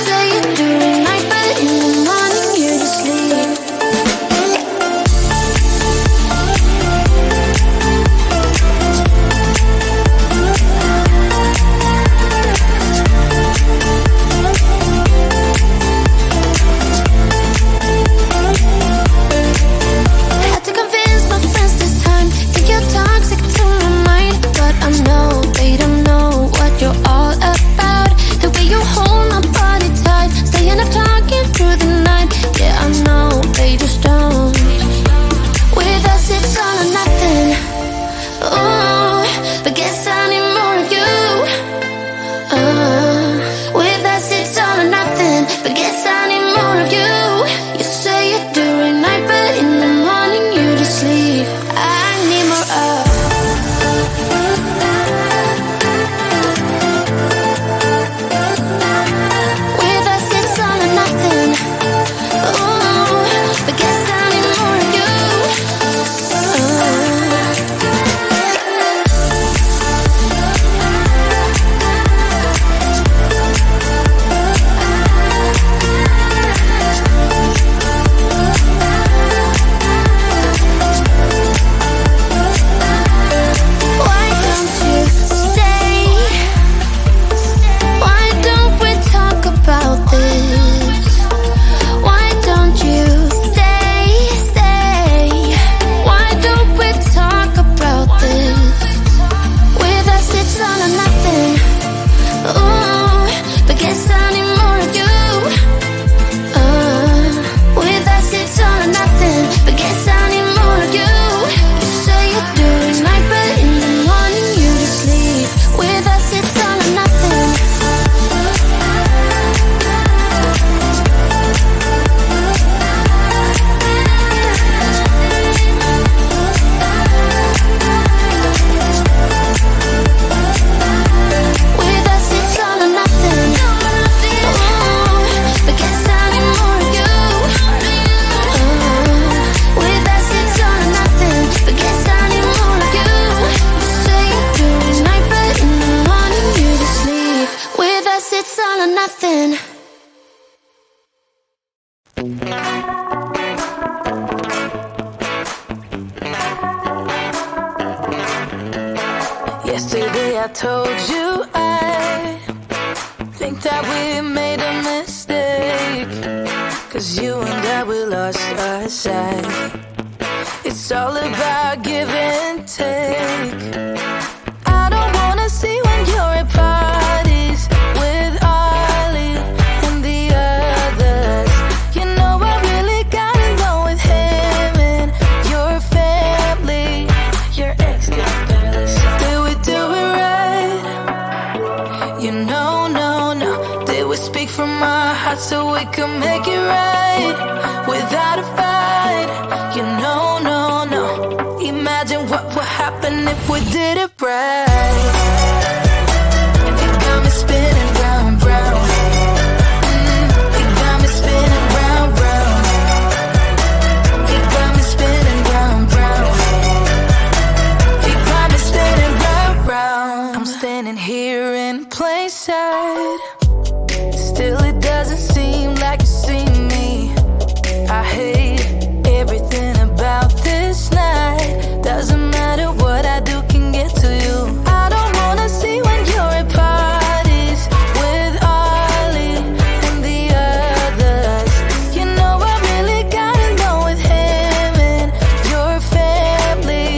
Say it during night, but in the morning you're just sleep. Yesterday I told you I think that we made a mistake, 'cause you and I, we lost our sight. It's all about give and take. I don't wanna see when you're at parties with Ollie and the others. You know I really got along with him and your family. Your ex got barely said, did we do it right? You know, no. Did we speak from our hearts so we could make it right without a fight? You know, no. Imagine what would happen if we did it right. You got me spinning round, round. You got me spinning round, round. You got me spinning round, round. You got me spinning round, round. I'm standing here in plain sight. Still it doesn't seem like you see me. I hate everything about this night. Doesn't matter what I do, can get to you. I don't wanna see when you're at parties with Ollie and the others. You know I really got along with him and your family.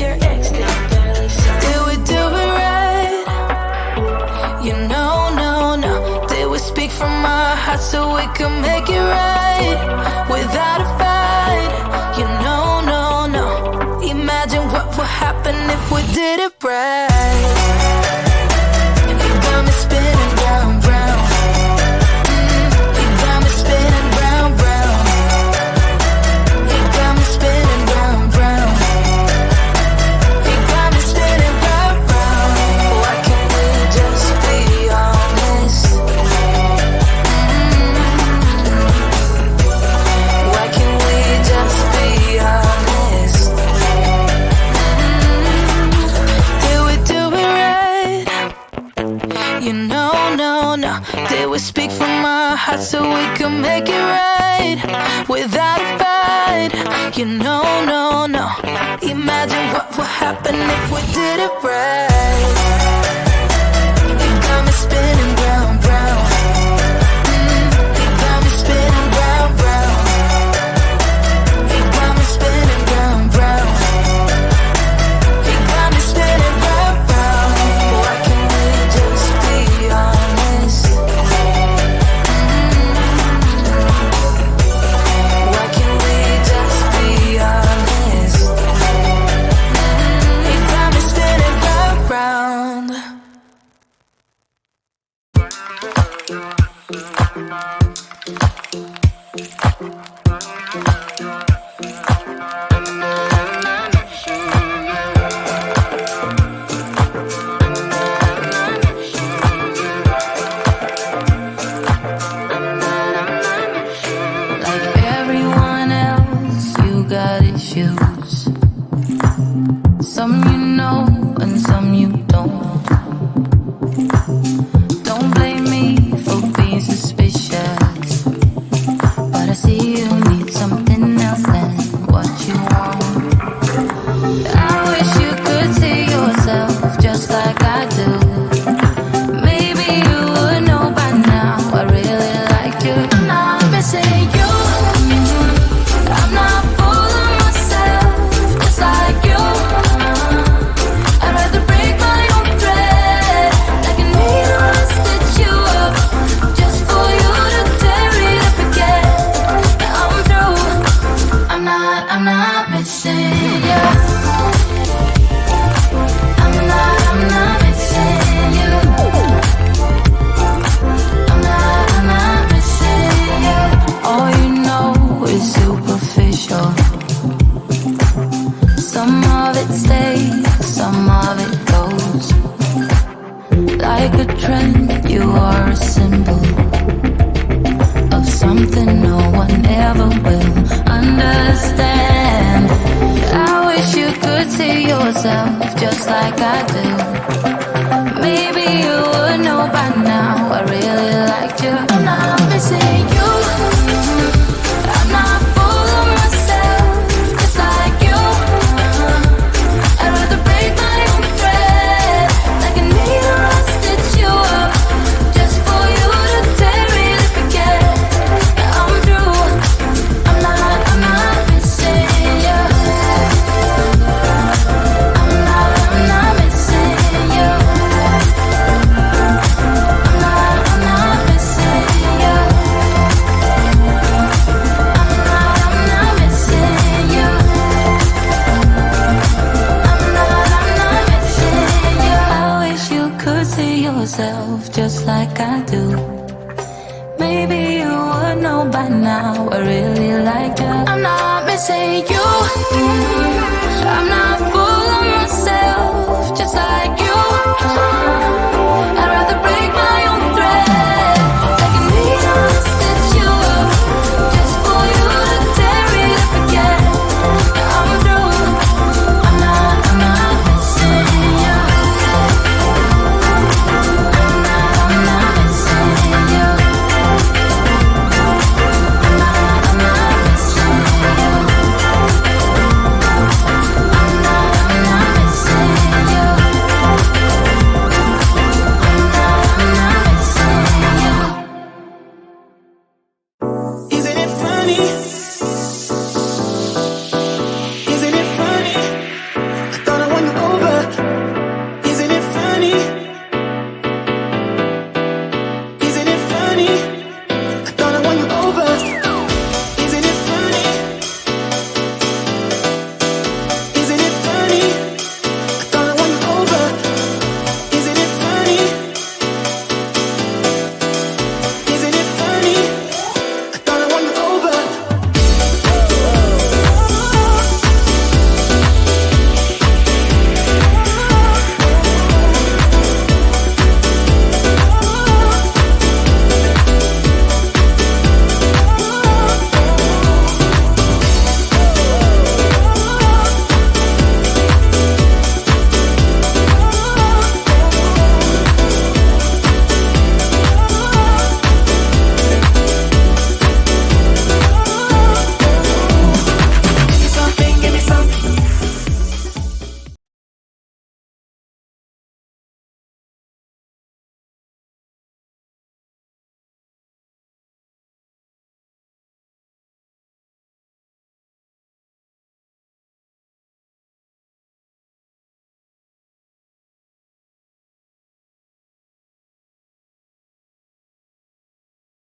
Your ex got barely said, did we do it right? You know, no. Did we speak from our hearts so we could make it right without a fight? You know, no. Imagine what would happen if we did it right. You got me spinning round, round. You got me spinning round, round. You got me spinning round, round. You got me spinning round, round. Why can't we just be honest? Why can't we just be honest? You know, no. Did we speak from our hearts so we could make it right without a fight? You know, no. Imagine what would happen if we did it right. You got me spinning round, round. You got me spinning round, round. You got me spinning round, round. You got me spinning round, round. Why can't we just be honest? Why can't we just be honest? You got me spinning round, round. Like everyone else, you got issues. Some you know and some you don't. Don't blame me for being suspicious, but I see you need something else than what you want. I wish you could see yourself just like I do. Maybe you would know by now I really like you. I'm not missing you. I'm not fooling myself just like you. I'd rather break my own thread like a needle and stitch you up just for you to tear it up again. Now I'm through. I'm not missing you. I'm not missing you. I'm not missing you. All you know is superficial. Some of it stays, some of it goes. Like a trend, you are a symbol of something no one ever will understand. I wish you could see yourself just like I do. Maybe you would know by now I really liked you. I'm not missing you. I'm not fooling myself just like you. I'd rather break my own thread yourself just like I do. Maybe you would know by now I really like you. I'm not missing you. I'm not